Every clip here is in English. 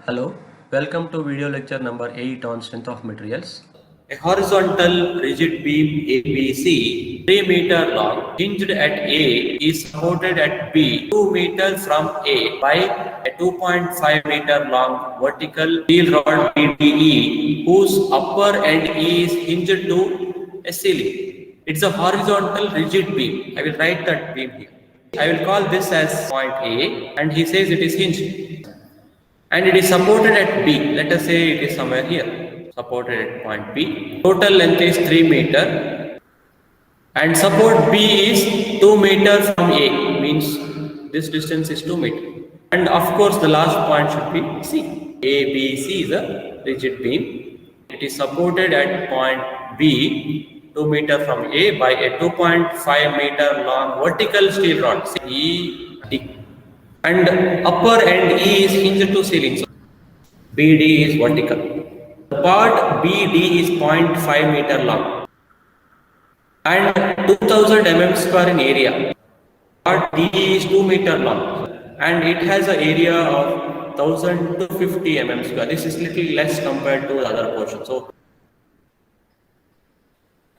Hello, welcome to video lecture number 8 on strength of materials. A horizontal rigid beam ABC, 3 meter long, hinged at A, is supported at B, 2 meters from A by a 2.5 meter long vertical steel rod BDE, whose upper end is hinged to a ceiling. It's a horizontal rigid beam. I will write that beam here. I will call this as point A, and he says it is hinged. And it is supported at B. Let us say it is somewhere here, supported at point B. Total length is 3 meter, and support B is 2 meter from A, means this distance is 2 meter. And of course, the last point should be C. ABC is a rigid beam. It is supported at point B, 2 meter from A, by a 2.5 meter long vertical steel rod, ED. And upper end E is hinged to ceiling. So BD is vertical. The part BD is 0.5 meter long and 2000 mm square in area. Part D is 2 meter long and it has an area of 1250 mm square. This is little less compared to the other portion. So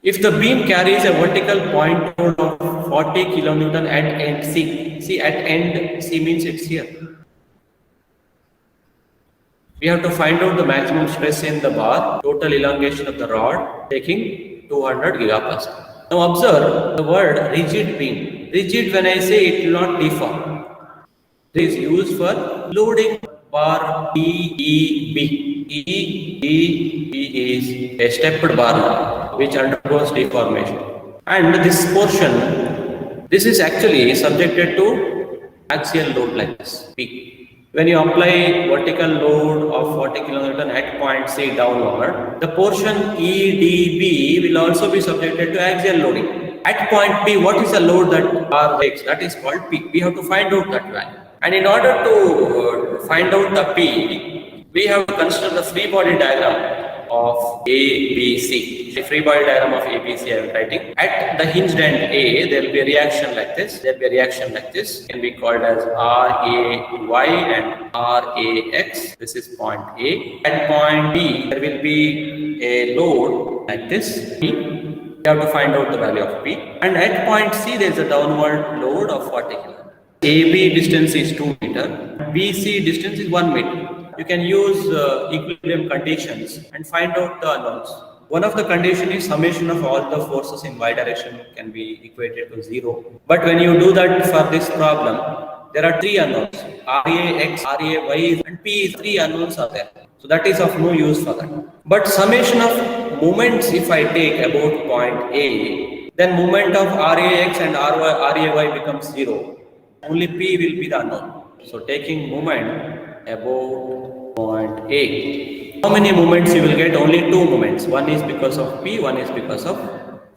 if the beam carries a vertical point load of 40 kilonewton at end C, see at end C means it's here. We have to find out the maximum stress in the bar, total elongation of the rod taking 200 gigapascal. Now observe the word rigid beam. Rigid, when I say, it will not deform. It is used for loading bar EEB. EEB is a stepped bar which undergoes deformation. And this portion, this is actually subjected to axial load like this, P. When you apply vertical load of 40 kilonewton at point C downward, the portion EDB will also be subjected to axial loading. At point P, what is the load that bar takes? That is called P. We have to find out that value. And in order to find out the P, we have to consider the free body diagram of ABC. The free body diagram of ABC I am writing. At the hinged end A, there will be a reaction like this. There will be a reaction like this. It can be called as RAY and RAX. This is point A. At point B, there will be a load like this. P. We have to find out the value of P. And at point C, there is a downward load of 40 kg. AB distance is 2 meter. BC distance is 1 meter. You can use equilibrium conditions and find out the unknowns. One of the conditions is summation of all the forces in y direction can be equated to 0. But when you do that for this problem, there are 3 unknowns. RAX, RAY and P is 3 unknowns are there. So that is of no use for that. But summation of moments, if I take about point A, then moment of RAX and RAY becomes 0. Only P will be the unknown. So taking moment about point A. How many moments you will get? Only 2 moments. One is because of P, one is because of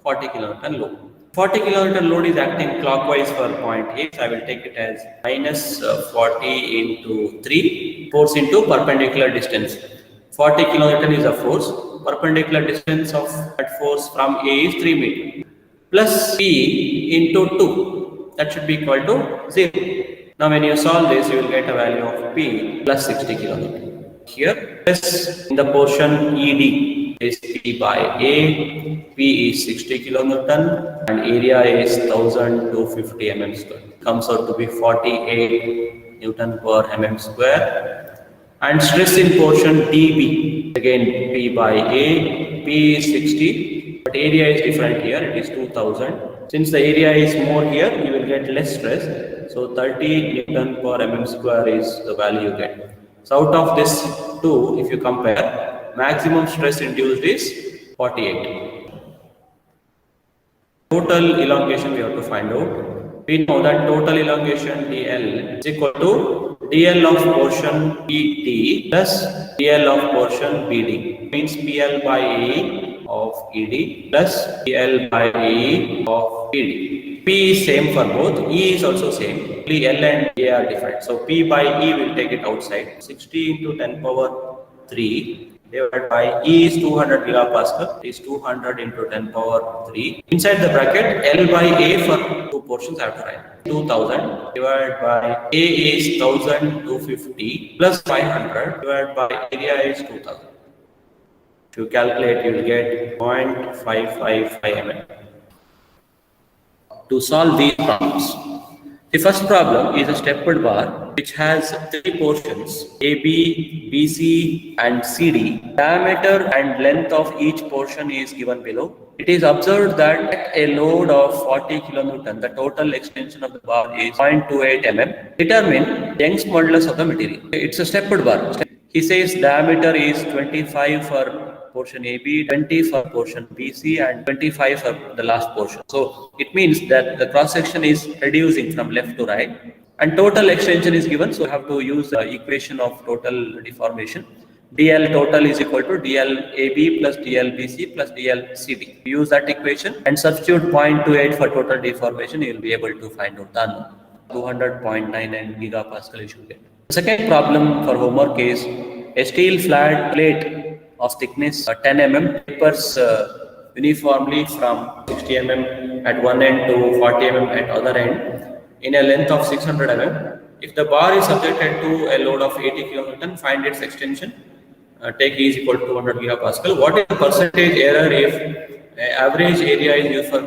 40 kilonewton load. 40 kilonewton load is acting clockwise for point A. So I will take it as minus 40 into 3, force into perpendicular distance. 40 kilonewton is a force. Perpendicular distance of that force from A is 3 meter. Plus P into 2. That should be equal to 0. Now when you solve this, you will get a value of P plus 60 kilonewton. Here, S in the portion ED is P by A, P is 60 kilonewton and area is 1250 mm square. Comes out to be 48 Newton per mm square. And stress in portion DB, again P by A, P is 60, but area is different here, it is 2000. Since the area is more here, you will get less stress. So 30 Newton per mm square is the value you get. So out of this 2, if you compare, maximum stress induced is 48. Total elongation we have to find out. We know that total elongation DL is equal to DL of portion ED plus DL of portion BD. Means PL by E of ED plus PL by E of ED. P is same for both. E is also same. Only L and A are different. So P by E will take it outside. 60 into 10 power 3 divided by E is 200 gigapascal. Is 200 into 10 power 3. Inside the bracket L by A for 2 portions I have to write. 2000 divided by A is 1250 plus 500 divided by area is 2000. If you calculate, you will get 0.555 mm. To solve these problems, the first problem is a stepped bar which has three portions AB, BC and CD. Diameter and length of each portion is given below. It is observed that at a load of 40 kilonewton, the total extension of the bar is 0.28 mm. Determine Young's modulus of the material. It's a stepped bar. He says diameter is 25 for portion AB, 20 for portion BC and 25 for the last portion. So it means that the cross section is reducing from left to right and total extension is given. So you have to use the equation of total deformation. DL total is equal to DL AB plus DL BC plus DL CD. Use that equation and substitute 0.28 for total deformation. You will be able to find out the unknown. 200.99 gigapascal you should get. The second problem for homework is a steel flat plate of thickness 10 mm tapers uniformly from 60 mm at one end to 40 mm at other end in a length of 600 mm. If the bar is subjected to a load of 80 kilonewton, find its extension. Take E is equal to 200 gigapascal. What is the percentage error if average area is used for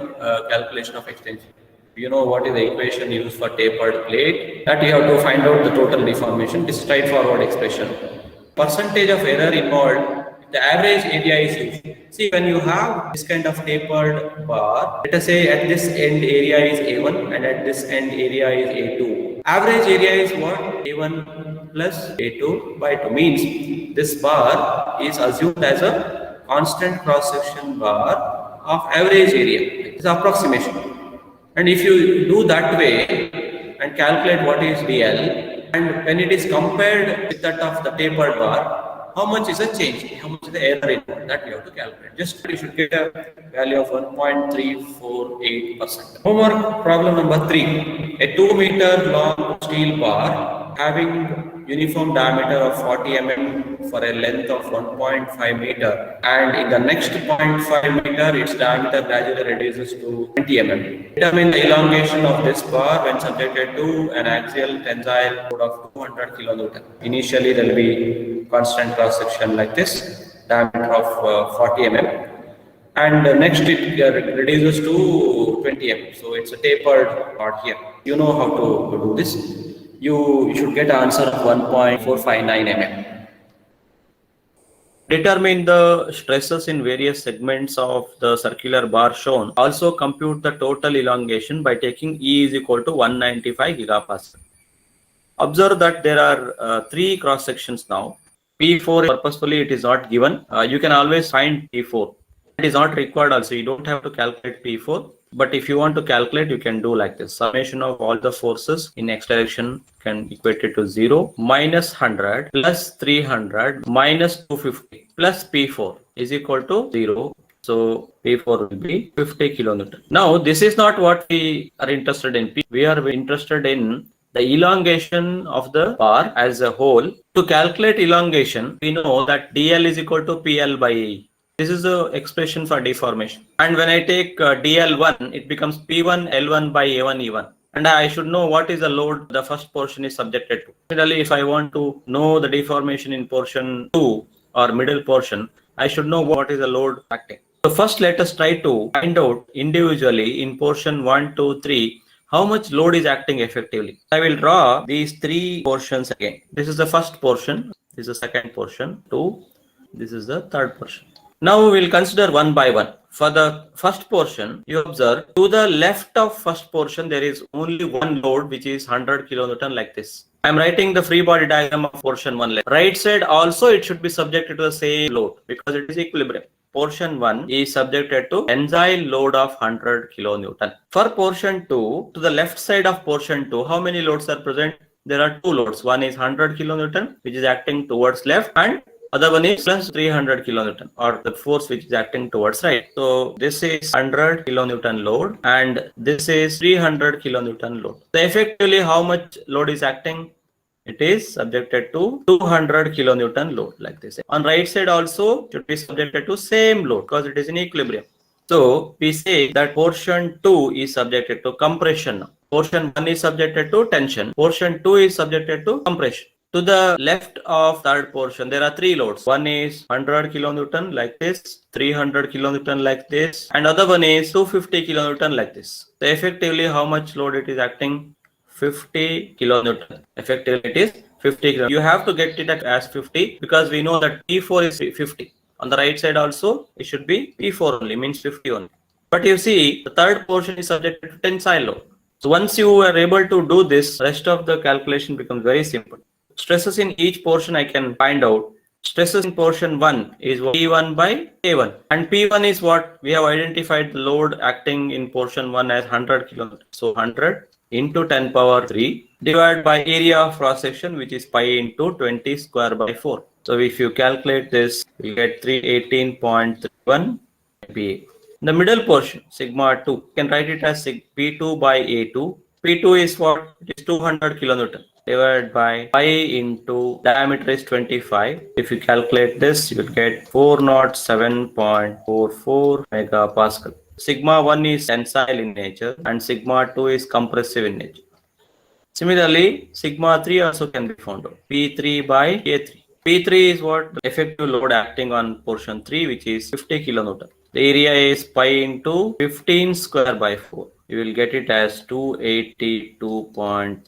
calculation of extension? You know what is the equation used for tapered plate? That you have to find out the total deformation. This straightforward expression. Percentage of error involved. The average area is used. See, when you have this kind of tapered bar, let us say at this end area is A1 and at this end area is A2. Average area is what? A1 plus A2 by 2 means this bar is assumed as a constant cross-section bar of average area. It's approximation. And if you do that way and calculate what is DL, and when it is compared with that of the tapered bar, how much is the change? How much is the error involved? That we have to calculate. Just you should get a value of 1.348%. Homework problem number 3. A 2 meter long steel bar having uniform diameter of 40 mm for a length of 1.5 meter, and in the next 0.5 meter its diameter gradually reduces to 20 mm. Determine the elongation of this bar when subjected to an axial tensile load of 200 kilonewton. Initially there will be constant cross section like this, diameter of 40 mm, and next it reduces to 20 mm. So it's a tapered part here. You know how to do this. You should get an answer of 1.459 mm. Determine the stresses in various segments of the circular bar shown. Also compute the total elongation by taking E is equal to 195 gigapascal. Observe that there are three cross sections now. P4 purposefully it is not given. You can always find P4. It is not required also. You don't have to calculate P4. But if you want to calculate, you can do like this. Summation of all the forces in x direction can equate it to 0 minus 100 plus 300 minus 250 plus P4 is equal to 0. So P4 will be 50 kilonewton. Now this is not what we are interested in. We are interested in the elongation of the bar as a whole. To calculate elongation, we know that DL is equal to PL by E. This is the expression for deformation. And when I take DL1, it becomes P1 L1 by A1 E1. And I should know what is the load the first portion is subjected to. Similarly, if I want to know the deformation in portion 2 or middle portion, I should know what is the load acting. So first let us try to find out individually in portion 1, 2, 3, how much load is acting effectively. I will draw these three portions again. This is the first portion. This is the second portion. 2. This is the third portion. Now we will consider one by one. For the first portion, you observe to the left of first portion, there is only one load which is 100 kilonewton like this. I am writing the free body diagram of portion 1 left. Right side also it should be subjected to the same load because it is equilibrium. Portion 1 is subjected to tensile load of 100 kilonewton. For portion 2, to the left side of portion 2, how many loads are present? There are two loads. One is 100 kilonewton which is acting towards left, and other one is plus 300 kilonewton or the force which is acting towards right. So this is 100 kilonewton load and this is 300 kilonewton load. So effectively how much load is acting? It is subjected to 200 kilonewton load like this. On right side also should be subjected to same load because it is in equilibrium. So we say that portion 2 is subjected to compression. Portion 1 is subjected to tension. Portion 2 is subjected to compression. To the left of third portion, there are three loads. One is 100 kilonewton like this, 300 kilonewton like this, and other one is 250 kilonewton like this. So effectively, how much load it is acting? 50 kilonewton. Effectively, it is 50 kilonewton. You have to get it as 50 because we know that P4 is 50. On the right side also, it should be P4 only, means 50 only. But you see, the third portion is subjected to tensile load. So once you are able to do this, rest of the calculation becomes very simple. Stresses in each portion I can find out. Stresses in portion 1 is P1 by A1. And P1 is what? We have identified the load acting in portion 1 as 100 kilonewton. So 100 into 10 power 3 divided by area of cross section, which is pi into 20 square by 4. So if you calculate this, you get 318.31 MPa. The middle portion, sigma 2, you can write it as P2 by A2. P2 is what? It is 200 kilonewton divided by pi into diameter is 25. If you calculate this, you will get 407.44 megapascal. Sigma 1 is tensile in nature and sigma 2 is compressive in nature. Similarly, sigma 3 also can be found out. P3 by A3. P3 is what? The effective load acting on portion 3, which is 50 kilonewton. The area is pi into 15 square by 4. You will get it as 282.9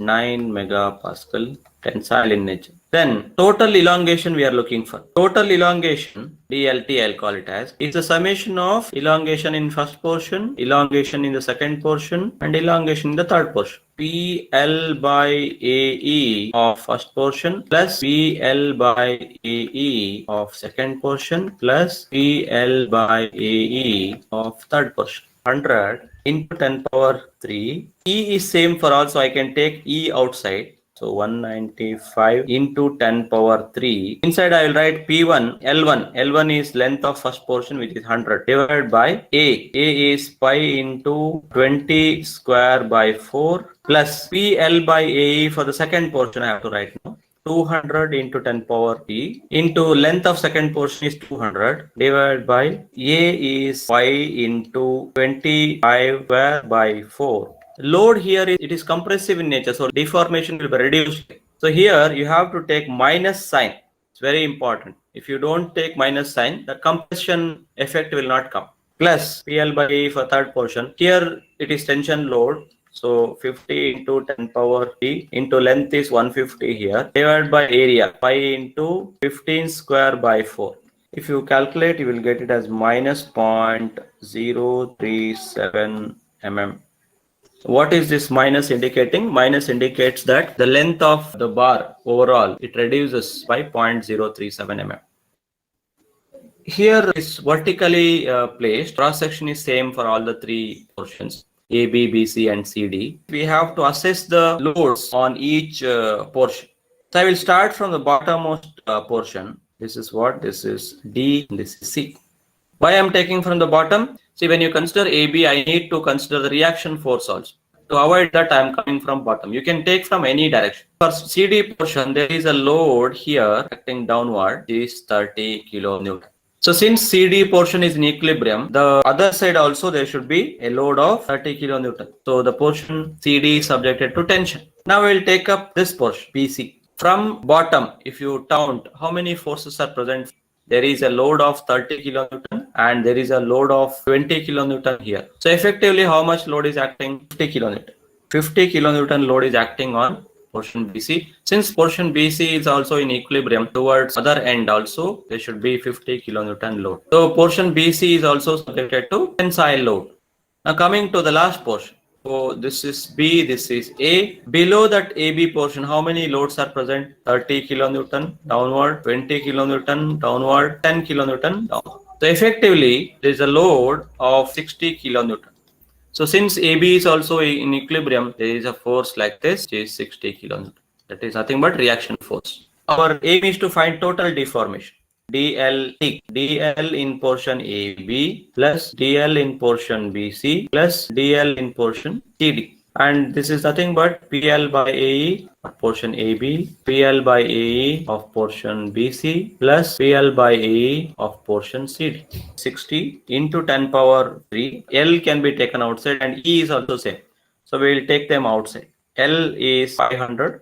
megapascal tensile in nature. Then total elongation we are looking for. Total elongation, DLT I'll call it as, is the summation of elongation in first portion, elongation in the second portion, and elongation in the third portion. PL by AE of first portion plus PL by AE of second portion plus PL by AE of third portion. 100 into 10 power 3. E is same for all, so I can take E outside. So 195 into 10 power 3. Inside I will write P1, L1. L1 is length of first portion, which is 100, divided by A. A is pi into 20 square by 4 plus PL by AE for the second portion I have to write now. 200 into 10 power t into length of second portion is 200 divided by A is pi into 25 square by 4. Load here it is compressive in nature, so deformation will be reduced. So here you have to take minus sign. It's very important. If you don't take minus sign, the compression effect will not come. Plus PL by A for third portion. Here it is tension load. So 50 into 10 power t into length is 150 here divided by area pi into 15 square by 4. If you calculate, you will get it as minus 0.037 mm. What is this minus indicating? Minus indicates that the length of the bar overall, it reduces by 0.037 mm. Here is vertically placed. Cross section is same for all the three portions. A, B, B, C and C, D. We have to assess the loads on each portion. So I will start from the bottommost portion. This is what? This is D, this is C. Why I am taking from the bottom? See, when you consider AB, I need to consider the reaction force also. To avoid that, I am coming from bottom. You can take from any direction. For CD portion, there is a load here acting downward. This is 30 kilonewton. So since CD portion is in equilibrium, the other side also there should be a load of 30 kilonewton. So the portion CD is subjected to tension. Now we will take up this portion BC. From bottom, if you count how many forces are present, there is a load of 30 kilonewton and there is a load of 20 kilonewton here. So effectively how much load is acting? 50 kilonewton. 50 kilonewton load is acting on portion BC. Since portion BC is also in equilibrium towards other end also, there should be 50 kilonewton load. So portion BC is also subjected to tensile load. Now coming to the last portion. So this is B, this is A. Below that AB portion, how many loads are present? 30 kilonewton downward, 20 kilonewton downward, 10 kilonewton downward. So effectively, there is a load of 60 kilonewton. So since AB is also in equilibrium, there is a force like this, which is 60 kilonewton. That is nothing but reaction force. Our aim is to find total deformation. DL in portion AB plus DL in portion BC plus DL in portion CD. And this is nothing but PL by AE of portion AB, PL by AE of portion BC plus PL by AE of portion CD. 60 into 10 power 3. L can be taken outside and E is also same. So we will take them outside. L is 500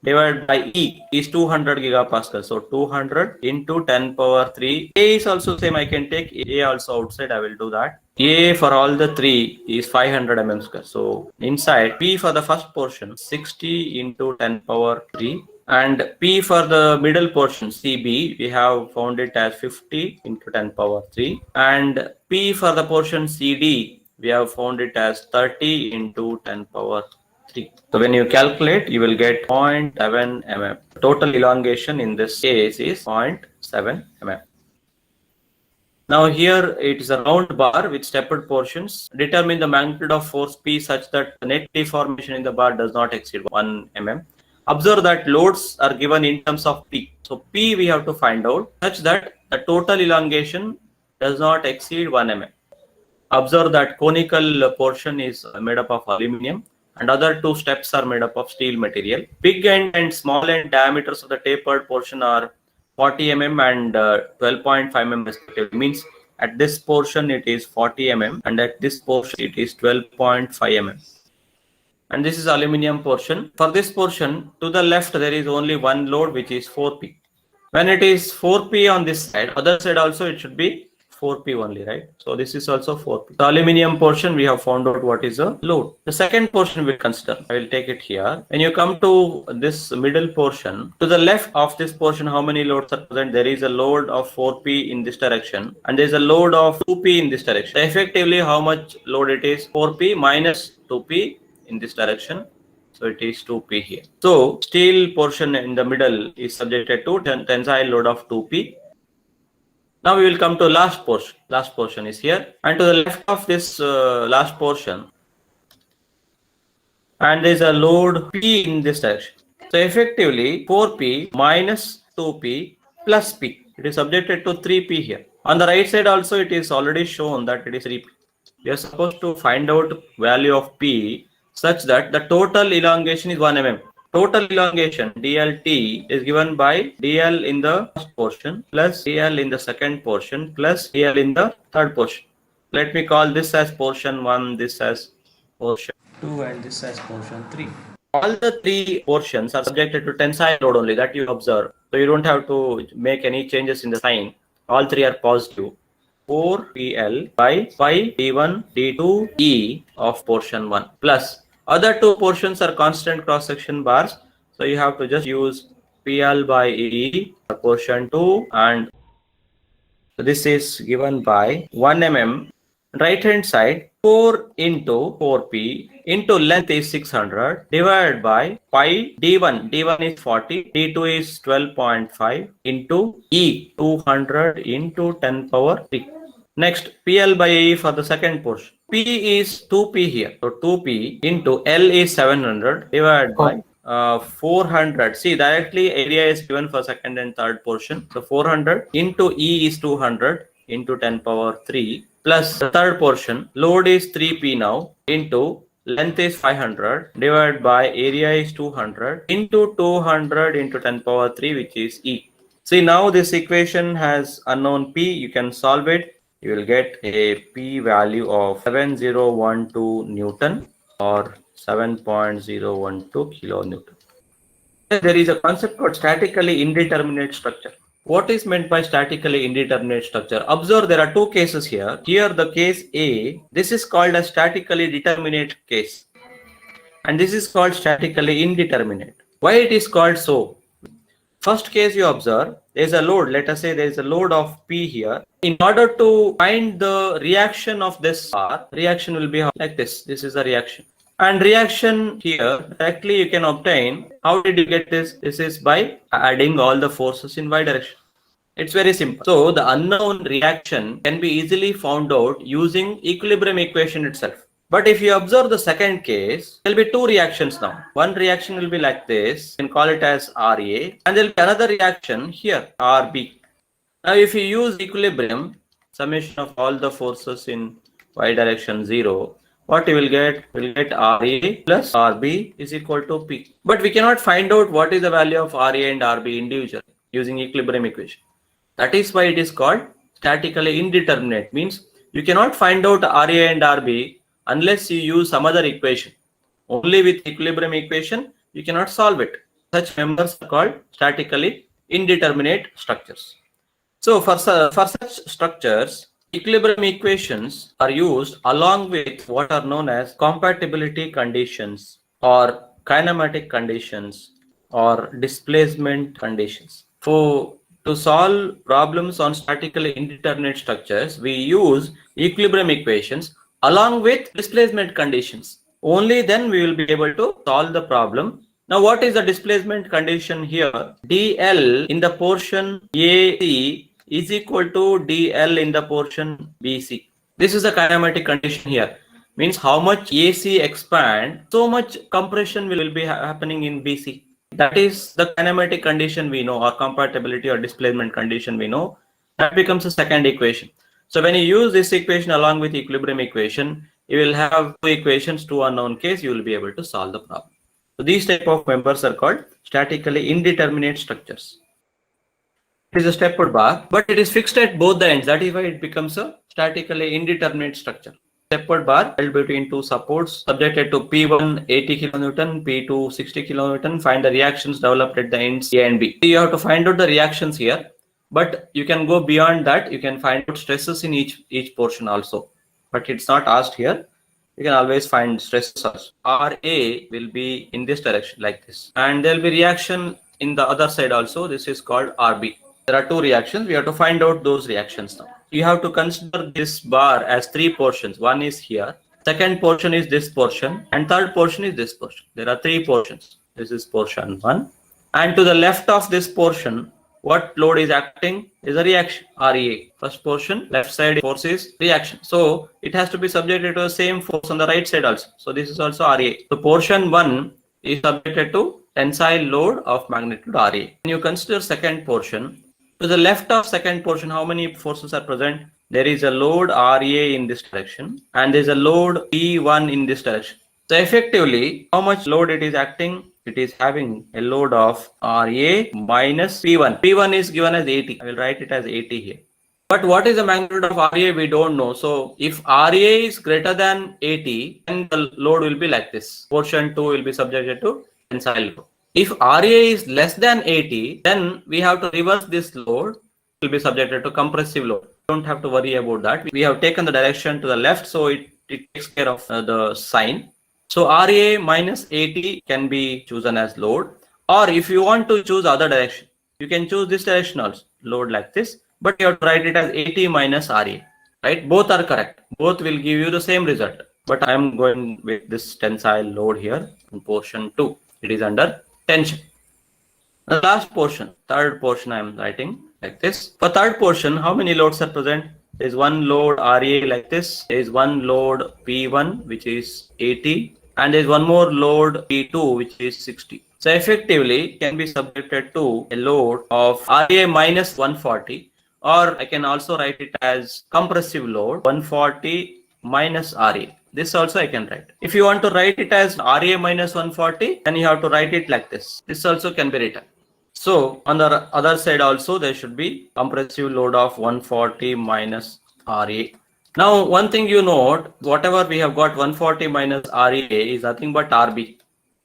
divided by E is 200 gigapascal. So 200 into 10 power 3. A is also same. I can take A also outside. I will do that. A for all the three is 500 mm square. So inside P for the first portion 60 into 10 power 3. And P for the middle portion CB, we have found it as 50 into 10 power 3. And P for the portion CD, we have found it as 30 into 10 power 3. So when you calculate, you will get 0.7 mm. Total elongation in this case is 0.7 mm. Now here it is a round bar with stepped portions. Determine the magnitude of force P such that the net deformation in the bar does not exceed 1 mm. Observe that loads are given in terms of P. So P we have to find out such that the total elongation does not exceed 1 mm. Observe that conical portion is made up of aluminum and other two steps are made up of steel material. Big end and small end diameters of the tapered portion are 40 mm and 12.5 mm respectively. Means at this portion it is 40 mm and at this portion it is 12.5 mm. And this is aluminum portion. For this portion, to the left there is only one load which is 4P. When it is 4P on this side, other side also it should be 4P only, right? So this is also 4P. The aluminum portion we have found out what is a load. The second portion we'll consider. I will take it here. When you come to this middle portion, to the left of this portion, how many loads are present? There is a load of 4P in this direction and there is a load of 2P in this direction. So effectively, how much load it is? 4P minus 2P in this direction. So it is 2P here. So steel portion in the middle is subjected to tensile load of 2P. Now we will come to last portion. Last portion is here. And to the left of this last portion, and there is a load P in this direction. So effectively 4P minus 2P plus P. It is subjected to 3P here. On the right side also it is already shown that it is 3P. We are supposed to find out value of P such that the total elongation is 1 mm. Total elongation DLT is given by DL in the first portion plus DL in the second portion plus DL in the third portion. Let me call this as portion 1, this as portion 2 and this as portion 3. All the three portions are subjected to tensile load only, that you observe. So you don't have to make any changes in the sign. All three are positive. 4PL by 5 D1 D2 E of portion 1 plus other two portions are constant cross section bars. So you have to just use PL by E for portion 2 and so this is given by 1 mm. Right hand side 4 into 4P into length is 600 divided by pi D1. D1 is 40, D2 is 12.5 into E 200 into 10 power 3. Next PL by E for the second portion. P is 2P here. So 2P into L is 700 divided by 400. See, directly area is given for second and third portion. So 400 into E is 200 into 10 power 3 plus the third portion. Load is 3P now into length is 500 divided by area is 200 into 200 into 10 power 3 which is E. See, now this equation has unknown P. You can solve it. You will get a P value of 7012 Newton or 7.012 kilonewton. There is a concept called statically indeterminate structure. What is meant by statically indeterminate structure? Observe there are two cases here. Here the case A, this is called a statically determinate case. And this is called statically indeterminate. Why it is called so? First case you observe, there is a load. Let us say there is a load of P here. In order to find the reaction of this bar, reaction will be like this. This is the reaction. And reaction here, directly you can obtain. How did you get this? This is by adding all the forces in y direction. It's very simple. So the unknown reaction can be easily found out using equilibrium equation itself. But if you observe the second case, there will be two reactions now. One reaction will be like this. You can call it as RA. And there will be another reaction here, RB. Now if you use equilibrium, summation of all the forces in y direction 0, what you will get? We'll get RA plus RB is equal to P. But we cannot find out what is the value of RA and RB individually using equilibrium equation. That is why it is called statically indeterminate. Means you cannot find out RA and RB unless you use some other equation. Only with equilibrium equation you cannot solve it. Such members are called statically indeterminate structures. So for such structures, equilibrium equations are used along with what are known as compatibility conditions or kinematic conditions or displacement conditions. To solve problems on statically indeterminate structures, we use equilibrium equations along with displacement conditions. Only then we will be able to solve the problem. Now, what is the displacement condition here? dl in the portion AC is equal to dl in the portion BC. This is the kinematic condition here. Means how much AC expand, so much compression will be happening in BC. That is the kinematic condition we know, or compatibility or displacement condition we know. That becomes a second equation. So when you use this equation along with equilibrium equation, you will have two equations, two unknown case, you will be able to solve the problem. So these type of members are called statically indeterminate structures. It is a stepward bar, but it is fixed at both the ends. That is why it becomes a statically indeterminate structure. Stepward bar held between two supports subjected to P1 80 kN, P2 60 kN. Find the reactions developed at the ends A and B. You have to find out the reactions here, but you can go beyond that. You can find out stresses in each portion also, but it's not asked here. You can always find stresses. RA will be in this direction like this, and there will be reaction in the other side also. This is called RB. There are two reactions. We have to find out those reactions now. You have to consider this bar as three portions. One is here, second portion is this portion, and third portion is this portion. There are three portions. This is portion 1, and to the left of this portion, what load is acting is a reaction, REA. First portion, left side force is reaction. So it has to be subjected to the same force on the right side also. So this is also REA. So portion 1 is subjected to tensile load of magnitude REA. When you consider second portion, to the left of second portion, how many forces are present? There is a load REA in this direction, and there is a load P1 in this direction. So effectively, how much load it is acting? It is having a load of RA minus P1. P1 is given as 80. I will write it as 80 here. But what is the magnitude of RA? We don't know. So if RA is greater than 80, then the load will be like this. Portion 2 will be subjected to tensile load. If RA is less than 80, then we have to reverse this load. It will be subjected to compressive load. Don't have to worry about that. We have taken the direction to the left, so it takes care of the sign. So RA minus 80 can be chosen as load, or if you want to choose other direction, you can choose this direction also, load like this, but you have to write it as 80 minus RA, right? Both are correct. Both will give you the same result, but I am going with this tensile load here in portion 2. It is under tension. The last portion, third portion, I am writing like this. For third portion, how many loads are present? There is one load RA like this. There is one load P1 which is 80, and there is one more load P2 which is 60. So effectively can be subjected to a load of RA minus 140, or I can also write it as compressive load 140 minus RA. This also I can write. If you want to write it as RA minus 140, then you have to write it like this. This also can be written. So on the other side also there should be compressive load of 140 minus RA. Now one thing you note, whatever we have got 140 minus RA is nothing but RB.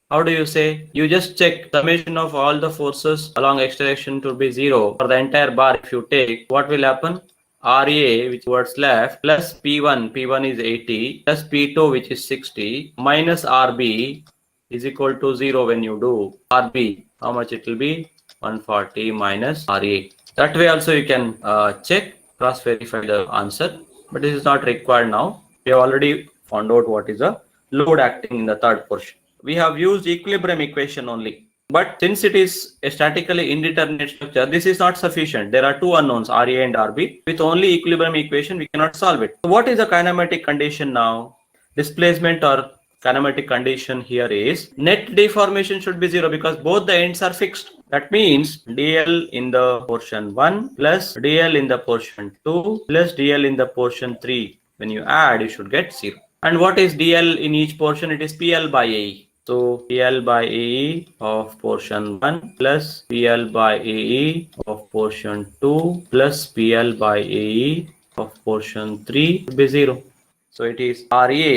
How do you say? You just check summation of all the forces along x direction to be 0 for the entire bar. If you take, what will happen? RA which towards left plus P1 is 80 plus P2 which is 60 minus RB is equal to 0 when you do RB. How much it will be? 140 minus RA. That way also you can check, cross verify the answer, but this is not required now. We have already found out what is the load acting in the third portion. We have used equilibrium equation only. But since it is a statically indeterminate structure, this is not sufficient. There are two unknowns, RA and RB. With only equilibrium equation, we cannot solve it. So what is the kinematic condition now? Displacement or kinematic condition here is net deformation should be 0 because both the ends are fixed. That means dl in the portion 1 plus dl in the portion 2 plus dl in the portion 3. When you add, you should get 0. And what is DL in each portion? It is PL by AE. So PL by AE of portion 1 plus PL by AE of portion 2 plus PL by AE of portion 3 will be 0. So it is RA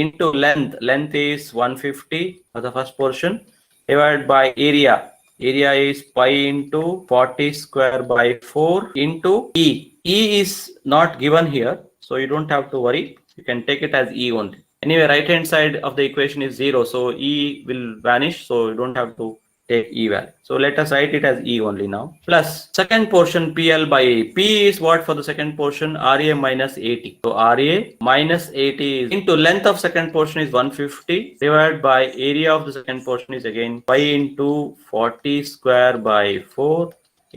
into length. Length is 150 for the first portion divided by area. Area is pi into 40 square by 4 into E. E is not given here, so you don't have to worry. You can take it as E only. Anyway, right hand side of the equation is 0, so E will vanish, so you don't have to take E value. So let us write it as E only now. Plus second portion PL by A. P is what for the second portion? RA minus 80. So RA minus 80 is into length of second portion is 150 divided by area of the second portion is again pi into 40 square by 4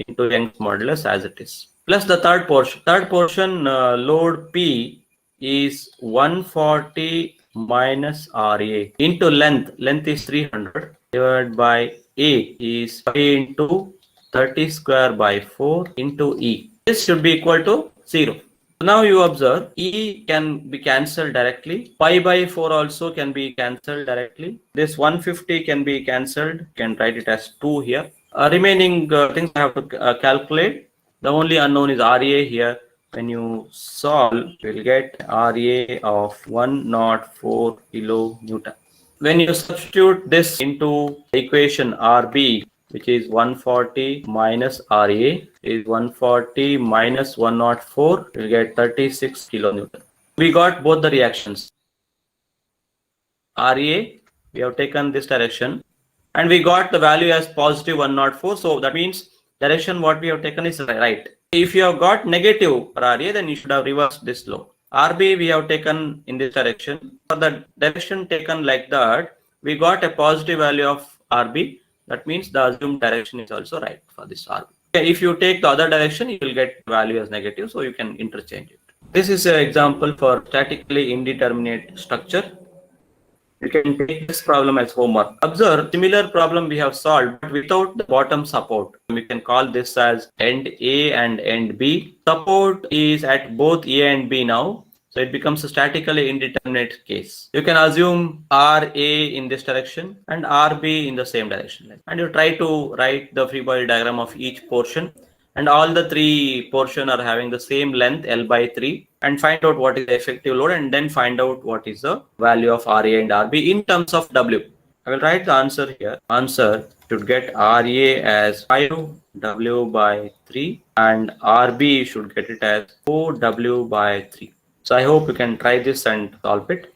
into Young's modulus as it is. Plus the third portion. Third portion load P is 140 minus RA into length. Length is 300 divided by A is pi into 30 square by 4 into E. This should be equal to 0. Now you observe E can be cancelled directly. Pi by 4 also can be cancelled directly. This 150 can be cancelled. You can write it as 2 here. Remaining things I have to calculate. The only unknown is RA here. When you solve, you will get RA of 104 kilonewton. When you substitute this into the equation RB, which is 140 minus RA, is 140 minus 104, you will get 36 kilonewton. We got both the reactions. RA, we have taken this direction, and we got the value as positive 104. So that means direction what we have taken is right. If you have got negative for RA, then you should have reversed this law. RB we have taken in this direction. For the direction taken like that, we got a positive value of RB. That means the assumed direction is also right for this RB. If you take the other direction, you will get value as negative, so you can interchange it. This is an example for statically indeterminate structure. You can take this problem as homework. Observe, similar problem we have solved, but without the bottom support. We can call this as end A and end B. Support is at both A and B now. So it becomes a statically indeterminate case. You can assume RA in this direction and RB in the same direction. And you try to write the free body diagram of each portion. And all the three portions are having the same length L by 3, and find out what is the effective load, and then find out what is the value of RA and RB in terms of W. I will write the answer here. Answer should get RA as 5W by 3 and RB should get it as 4W by 3. So I hope you can try this and solve it.